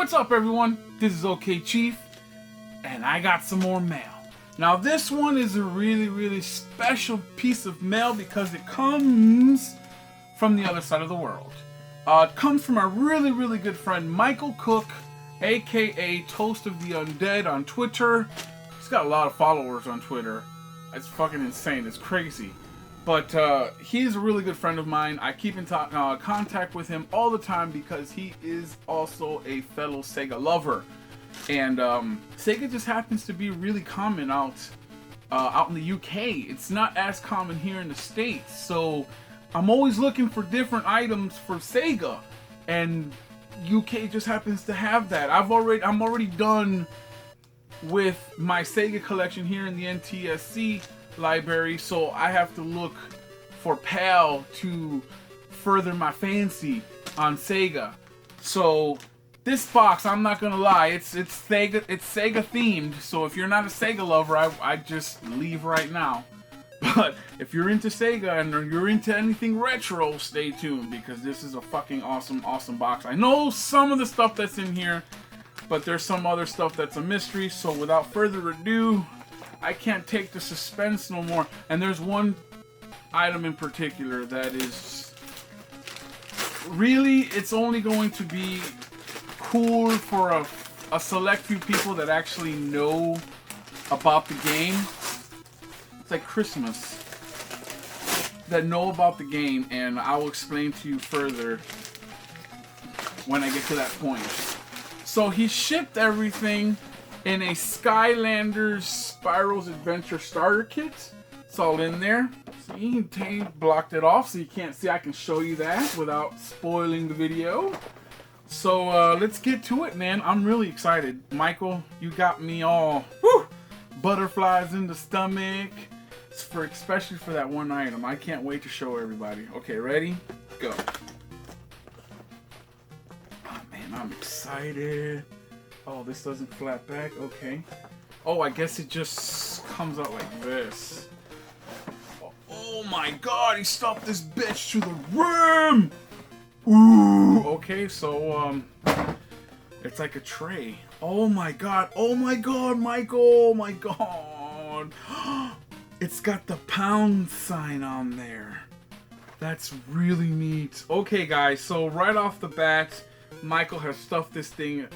what's up everyone? This is Okchief, and I got some more mail. Now this one is a really special piece of mail because it comes from the other side of the world. It comes from our really good friend Michael Cooke, aka Toast of the Undead on Twitter. He's got a lot of followers on Twitter. It's fucking insane, it's crazy. But he's a really good friend of mine. I keep in contact with him all the time because he is also a fellow Sega lover. And Sega just happens to be really common out in the UK. It's not as common here in the States. So I'm always looking for different items for Sega. And UK just happens to have that. I'm already done with my Sega collection here in the NTSC library, so I have to look for PAL to further my fancy on Sega. So this box, I'm not gonna lie, it's Sega themed. So if you're not a Sega lover, I just leave right now. But if you're into Sega and you're into anything retro, stay tuned because this is a fucking awesome box. I know some of the stuff that's in here, but there's some other stuff that's a mystery. So without further ado, I can't take the suspense no more. And there's one item in particular that is really, it's only going to be cool for a select few people that actually know about the game. It's like Christmas. That know about the game, and I will explain to you further when I get to that point. So he shipped everything in a Skylanders Spyro's Adventure starter kit. It's all in there. See, he blocked it off so you can't see. I can show you that without spoiling the video. So let's get to it, man. I'm really excited. Michael, you got me all butterflies in the stomach. Especially for that one item. I can't wait to show everybody. Okay, ready? Go. Oh man, I'm excited. Oh, this doesn't flap back. Okay. Oh, I guess it just comes out like this. Oh my god, he stuffed this bitch to the rim! Ooh, okay, so, it's like a tray. Oh my god, Michael, oh my god. It's got the pound sign on there. That's really neat. Okay, guys, so right off the bat, Michael has stuffed this thing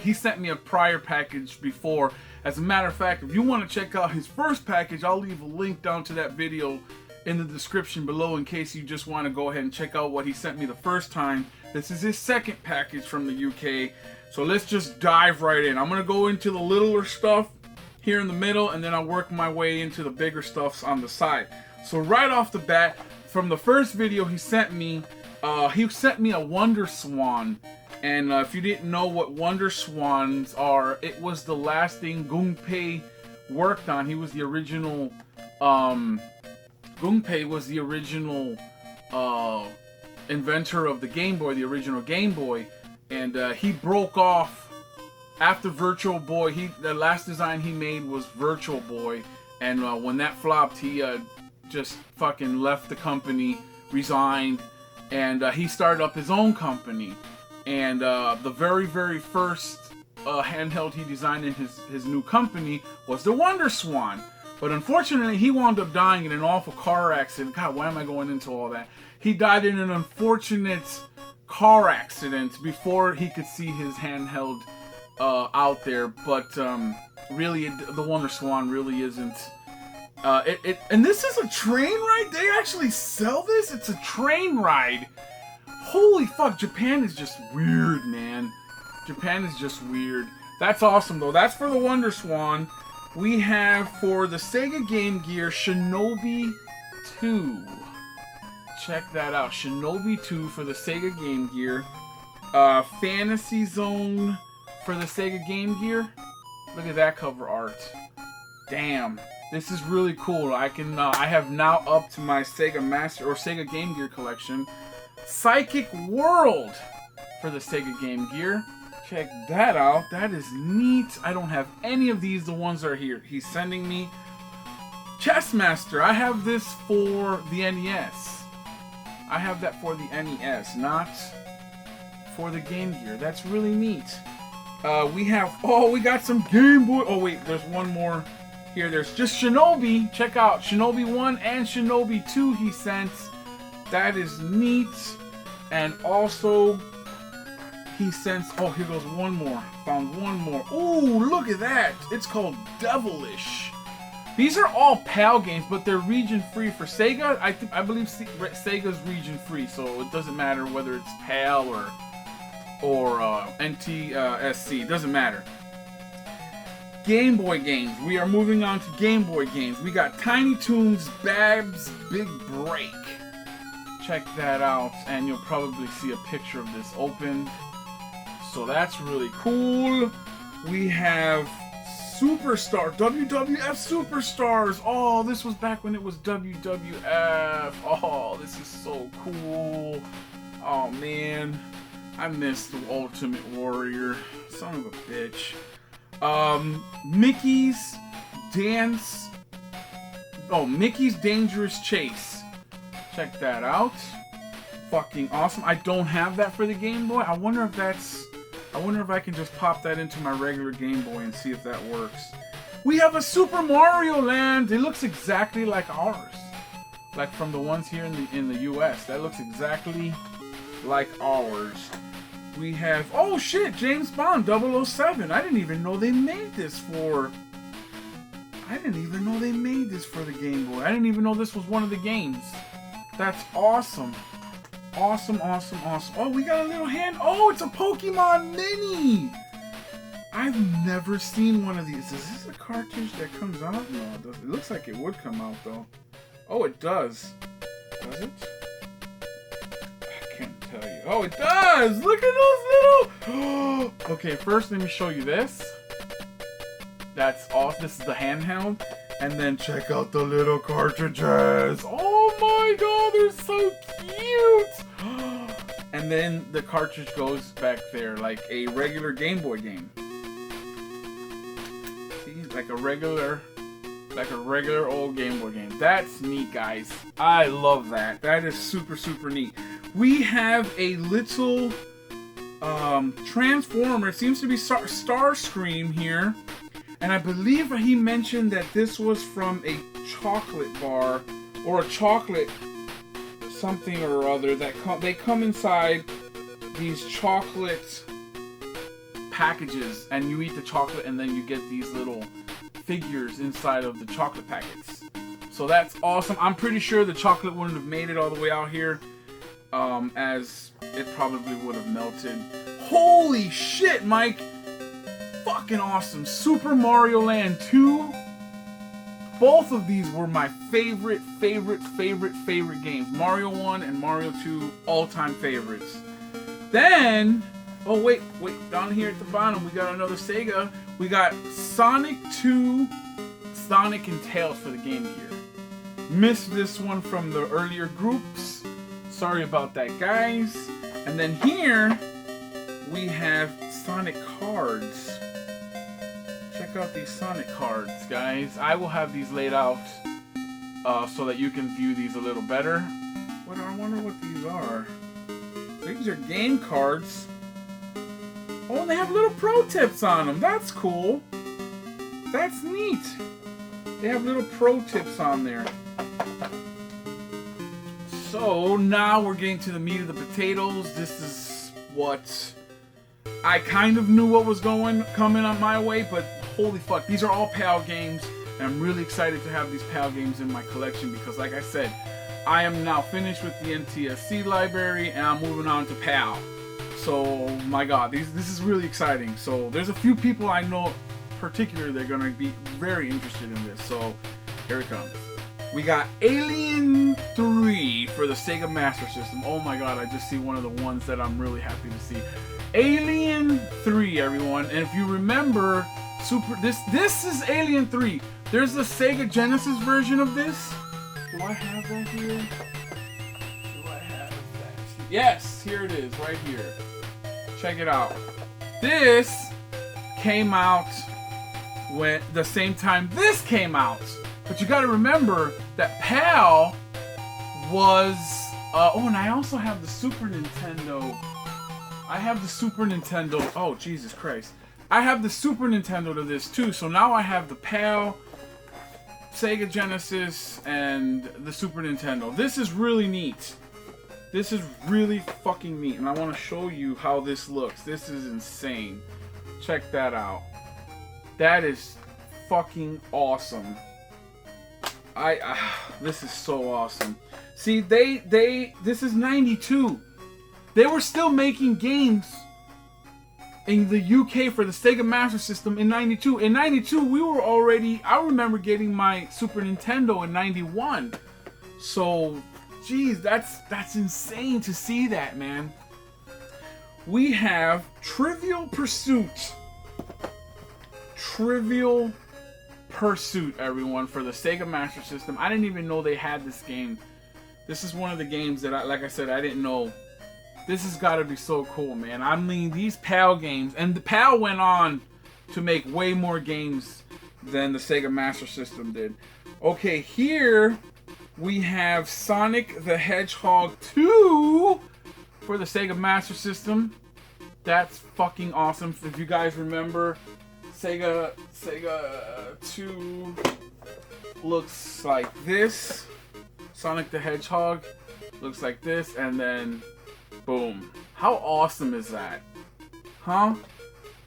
he sent me a prior package before. As a matter of fact, if you want to check out his first package, I'll leave a link down to that video in the description below in case you just want to go ahead and check out what he sent me the first time. This is his second package from the UK. So let's just dive right in. I'm going to go into the littler stuff here in the middle, and then I'll work my way into the bigger stuffs on the side. So right off the bat, from the first video he sent me a Wonder Swan. And if you didn't know what Wonder Swans are, it was the last thing Gunpei worked on. He was the original, Gunpei was the original inventor of the Game Boy, the original Game Boy. And he broke off after Virtual Boy. The last design he made was Virtual Boy. And when that flopped, he just fucking left the company, resigned, and he started up his own company. And the very first handheld he designed in his new company was the Wonder Swan. But unfortunately, he wound up dying in an awful car accident. God, why am I going into all that? He died in an unfortunate car accident before he could see his handheld out there. But really, the Wonder Swan really isn't. And this is a train ride? They actually sell this? It's a train ride. Holy fuck, Japan is just weird, man. Japan is just weird. That's awesome, though. That's for the Wonder Swan. We have, for the Sega Game Gear, Shinobi 2. Check that out. Shinobi 2 for the Sega Game Gear. Fantasy Zone for the Sega Game Gear. Look at that cover art. Damn. This is really cool. I have now up to my Sega Master or Sega Game Gear collection. Psychic World for the Sega Game Gear. Check that out. That is neat. I don't have any of these. The ones that are here. He's sending me Chessmaster. I have this for the NES. I have that for the NES, not for the Game Gear. That's really neat. We got some Game Boy. Oh wait, there's one more here. There's just Shinobi. Check out Shinobi 1 and Shinobi 2 he sent. That is neat. And also he sends, oh, here goes one more. Found one more. Ooh, look at that. It's called Devilish. These are all PAL games, but they're region free for Sega. I believe Sega's region free, so it doesn't matter whether it's PAL or NTSC. It doesn't matter. Game Boy games. We are moving on to Game Boy games. We got Tiny Toons Bab's Big Break. Check that out, and you'll probably see a picture of this opened. So that's really cool. We have Superstar, WWF Superstars. Oh, this was back when it was WWF. Oh, this is so cool. Oh man, I missed the Ultimate Warrior. Son of a bitch. Mickey's Dance. Oh, Mickey's Dangerous Chase. Check that out. Fucking awesome. I don't have that for the Game Boy. I wonder if I can just pop that into my regular Game Boy and see if that works. We have a Super Mario Land. It looks exactly like ours. Like from the ones here in the US. That looks exactly like ours. We have, oh shit, James Bond 007. I didn't even know they made this for the Game Boy. I didn't even know this was one of the games. That's awesome. Awesome, awesome, awesome. Oh, we got a little hand. Oh, it's a Pokemon Mini. I've never seen one of these. Is this a cartridge that comes out? No, it doesn't. It looks like it would come out, though. Oh, it does. Does it? I can't tell you. Oh, it does. Look at those little... Okay, first let me show you this. That's awesome. This is the handheld. And then check out the little cartridges. Oh my god, they're so cute. And then the cartridge goes back there like a regular Game Boy game. See, like a regular old Game Boy game. That's neat, guys. I love that. That is super, super neat. We have a little Transformer. It seems to be Starscream here. And I believe he mentioned that this was from a chocolate bar or a chocolate something or other that they come inside these chocolate packages, and you eat the chocolate and then you get these little figures inside of the chocolate packets. So that's awesome. I'm pretty sure the chocolate wouldn't have made it all the way out here, as it probably would have melted. Holy shit, Mike! Fucking awesome. Super Mario Land 2. Both of these were my favorite games. Mario 1 and Mario 2, all-time favorites. Then, oh wait, down here at the bottom we got another Sega. We got Sonic 2, Sonic and Tails for the Game Gear. Missed this one from the earlier groups. Sorry about that, guys. And then here we have Sonic cards. Check out these Sonic cards, guys. I will have these laid out so that you can view these a little better. I wonder what these are. These are game cards. Oh, and they have little pro tips on them. That's cool. That's neat. They have little pro tips on there. So now we're getting to the meat of the potatoes. This is what I kind of knew what was coming on my way, but holy fuck, these are all PAL games, and I'm really excited to have these PAL games in my collection because, like I said, I am now finished with the NTSC library, and I'm moving on to PAL. So, my god, this is really exciting. So, there's a few people I know particularly that are going to be very interested in this. So, here it comes. We got Alien 3 for the Sega Master System. Oh my god, I just see one of the ones that I'm really happy to see. Alien 3, everyone. And if you remember, this is Alien 3. There's the Sega Genesis version of this. Do I have that here? Do I have that? Yes, here it is, right here. Check it out. This came out when the same time this came out. But you got to remember that PAL was. Oh, and I also have the Super Nintendo I have the Super Nintendo. Oh, Jesus Christ. I have the Super Nintendo to this too. So now I have the PAL, Sega Genesis, and the Super Nintendo. This is really neat. This is really fucking neat. And I want to show you how this looks. This is insane. Check that out. That is fucking awesome. This is so awesome. See, this is 92. They were still making games in the UK for the Sega Master System in 92. In 92, we were already, I remember getting my Super Nintendo in 91. So, geez, that's insane to see that, man. We have Trivial Pursuit. Trivial Pursuit, everyone, for the Sega Master System. I didn't even know they had this game. This is one of the games that, like I said, I didn't know. This has got to be so cool, man. I mean, these PAL games, and the PAL went on to make way more games than the Sega Master System did. Okay, here we have Sonic the Hedgehog 2 for the Sega Master System. That's fucking awesome. If you guys remember, Sega 2 looks like this. Sonic the Hedgehog looks like this, and then boom. How awesome is that? Huh?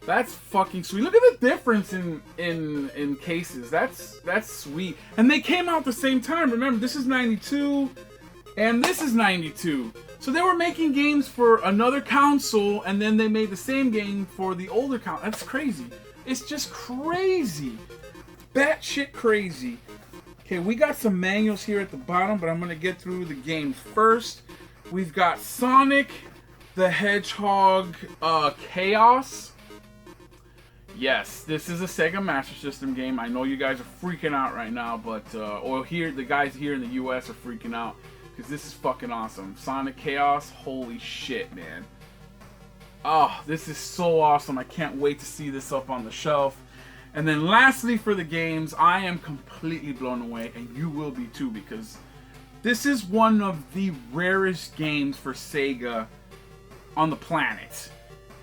That's fucking sweet. Look at the difference in cases. That's sweet. And they came out the same time. Remember, this is 92 and this is 92. So they were making games for another console, and then they made the same game for the older console. That's crazy. It's just crazy. Batshit crazy. Okay, we got some manuals here at the bottom, but I'm going to get through the game first. We've got Sonic the Hedgehog Chaos. Yes, this is a Sega Master System game. I know you guys are freaking out right now, but the guys here in the US are freaking out because this is fucking awesome. Sonic Chaos, holy shit, man. Oh, this is so awesome. I can't wait to see this up on the shelf. And then lastly for the games, I am completely blown away, and you will be too, because this is one of the rarest games for Sega on the planet.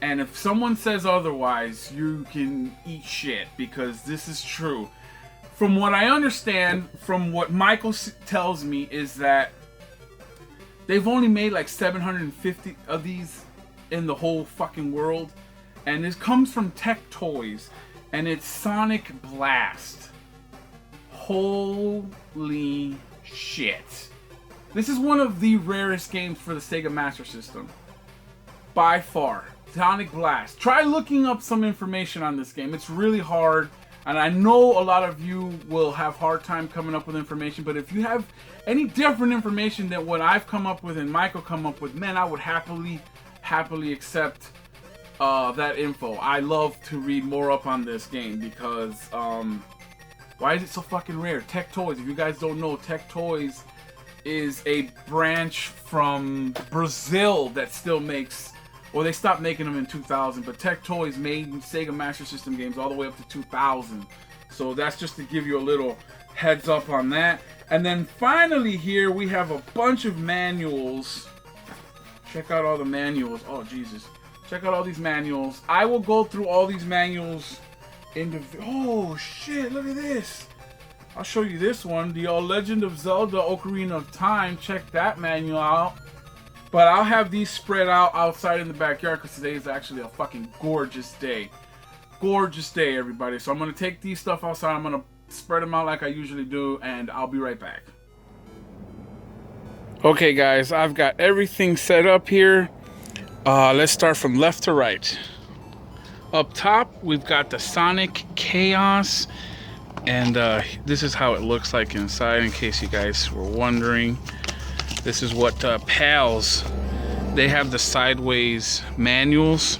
And if someone says otherwise, you can eat shit, because this is true. From what I understand, from what Michael tells me, is that they've only made like 750 of these in the whole fucking world. And this comes from Tech Toys. And it's Sonic Blast. Holy shit. This is one of the rarest games for the Sega Master System. By far. Sonic Blast. Try looking up some information on this game. It's really hard. And I know a lot of you will have a hard time coming up with information. But if you have any different information than what I've come up with and Michael come up with, man, I would happily accept that info. I love to read more up on this game because why is it so fucking rare? Tech Toys, if you guys don't know, Tech Toys is a branch from Brazil that still makes, well, they stopped making them in 2000, but Tech Toys made Sega Master System games all the way up to 2000. So that's just to give you a little heads up on that. And then finally here we have a bunch of manuals. Check out all the manuals. Oh Jesus. Check out all these manuals. I will go through all these manuals oh shit, look at this. I'll show you this one. The Legend of Zelda Ocarina of Time. Check that manual out. But I'll have these spread out outside in the backyard because today is actually a fucking gorgeous day. Gorgeous day, everybody. So I'm going to take these stuff outside. I'm going to spread them out like I usually do, and I'll be right back. Okay, guys. I've got everything set up here. Let's start from left to right. Up top, we've got the Sonic Chaos, and this is how it looks like inside, in case you guys were wondering. This is what PALs, they have the sideways manuals.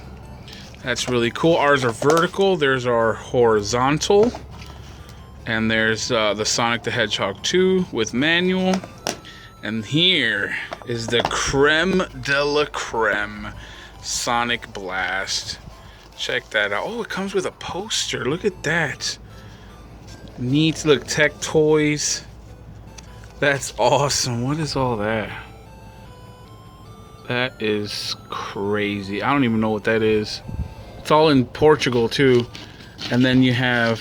That's really cool. Ours are vertical, there's our horizontal, and there's the Sonic the Hedgehog 2 with manual. And here is the creme de la creme, Sonic Blast. Check that out. Oh, it comes with a poster. Look at that. Neat. Look, Tech Toys. That's awesome. What is all that? That is crazy. I don't even know what that is. It's all in Portugal too. And then you have,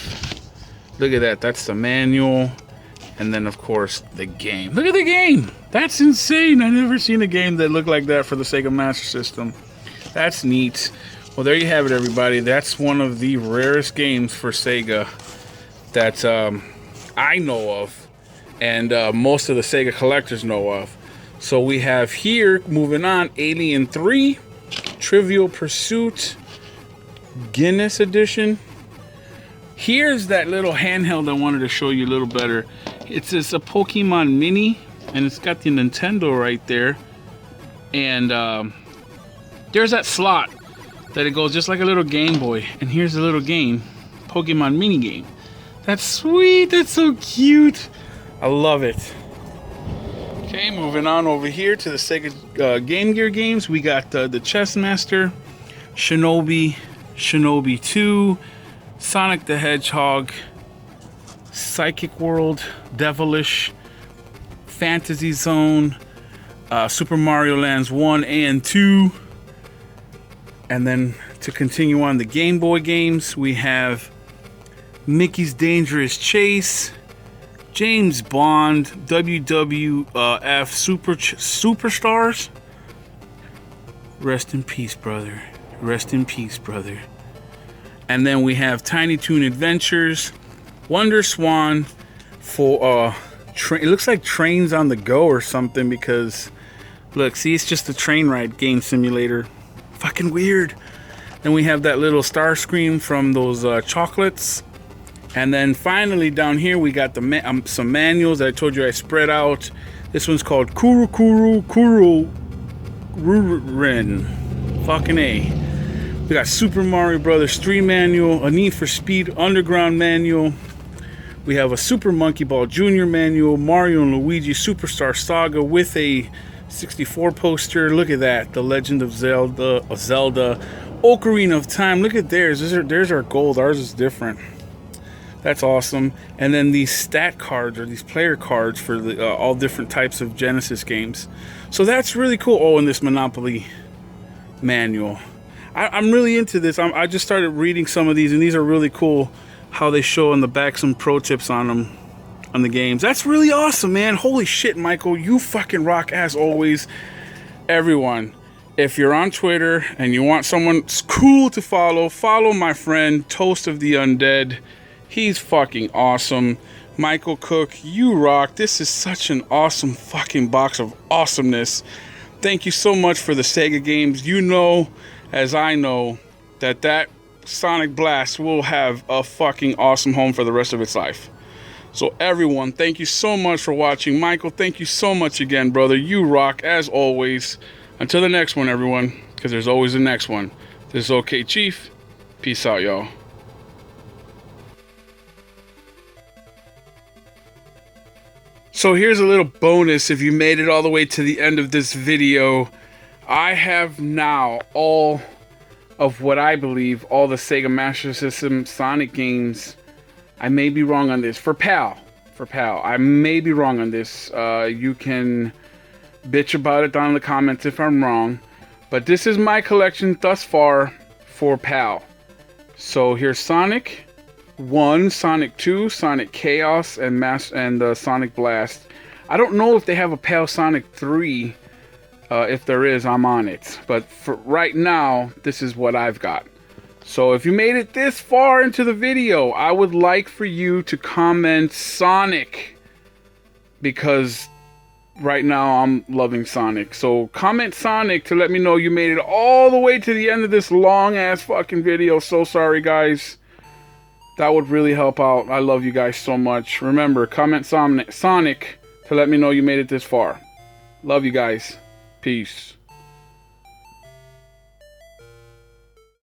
look at that, that's the manual. And then of course the game. Look at the game! That's insane! I've never seen a game that looked like that for the Sega Master System. That's neat. Well, there you have it, everybody. That's one of the rarest games for Sega that I know of, and most of the Sega collectors know of. So we have here, moving on, Alien 3, Trivial Pursuit, Guinness Edition. Here's that little handheld I wanted to show you a little better. It's a Pokemon Mini, and it's got the Nintendo right there. And there's that slot that it goes just like a little Game Boy. And here's a little game, Pokemon mini game. That's sweet, that's so cute. I love it. Okay, moving on over here to the Sega Game Gear games. We got the Chess Master, Shinobi, Shinobi 2, Sonic the Hedgehog, Psychic World, Devilish, Fantasy Zone, Super Mario Lands 1 and 2. And then to continue on the Game Boy games, we have Mickey's Dangerous Chase, James Bond, WWF Superstars. Rest in peace, brother. Rest in peace, brother. And then we have Tiny Toon Adventures, Wonder Swan for it looks like Trains on the Go or something, because look, see, it's just a train ride game simulator. Fucking weird. Then we have that little Starscream from those chocolates. And then finally down here we got the some manuals that I told you I spread out. This one's called Kuru Ren. Fucking A. We got Super Mario Brothers 3 manual, a Need for Speed Underground manual. We have a Super Monkey Ball Jr. manual, Mario and Luigi Superstar Saga with a 64 poster. Look at that, The Legend of Zelda, Ocarina of Time. Look at theirs. There's our gold. Ours is different. That's awesome. And then these stat cards, or these player cards for the all different types of Genesis games. So that's really cool. Oh, and this Monopoly manual. I'm really into this. I just started reading some of these, and these are really cool. How they show in the back some pro tips on them, on the games. That's really awesome, man. Holy shit, Michael, you fucking rock as always. Everyone, if you're on Twitter and you want someone cool to follow my friend Toast of the Undead. He's fucking awesome. Michael Cooke, you rock. This is such an awesome fucking box of awesomeness. Thank you so much for the Sega games. You know, as I know, that Sonic Blast will have a fucking awesome home for the rest of its life. So everyone, thank you so much for watching. Michael, thank you so much again, brother. You rock as always. Until the next one, everyone, because there's always the next one. This is Okchief. Peace out, y'all. So here's a little bonus if you made it all the way to the end of this video. I have now all of what I believe, all the Sega Master System Sonic games. I may be wrong on this. For PAL, I may be wrong on this. You can bitch about it down in the comments if I'm wrong. But this is my collection thus far for PAL. So here's Sonic 1, Sonic 2, Sonic Chaos, and Sonic Blast. I don't know if they have a PAL Sonic 3. If there is, I'm on it. But for right now, this is what I've got. So if you made it this far into the video, I would like for you to comment Sonic, because right now I'm loving Sonic. So comment Sonic to let me know you made it all the way to the end of this long ass fucking video. So sorry, guys. That would really help out. I love you guys so much. Remember, comment Sonic to let me know you made it this far. Love you guys. Peace.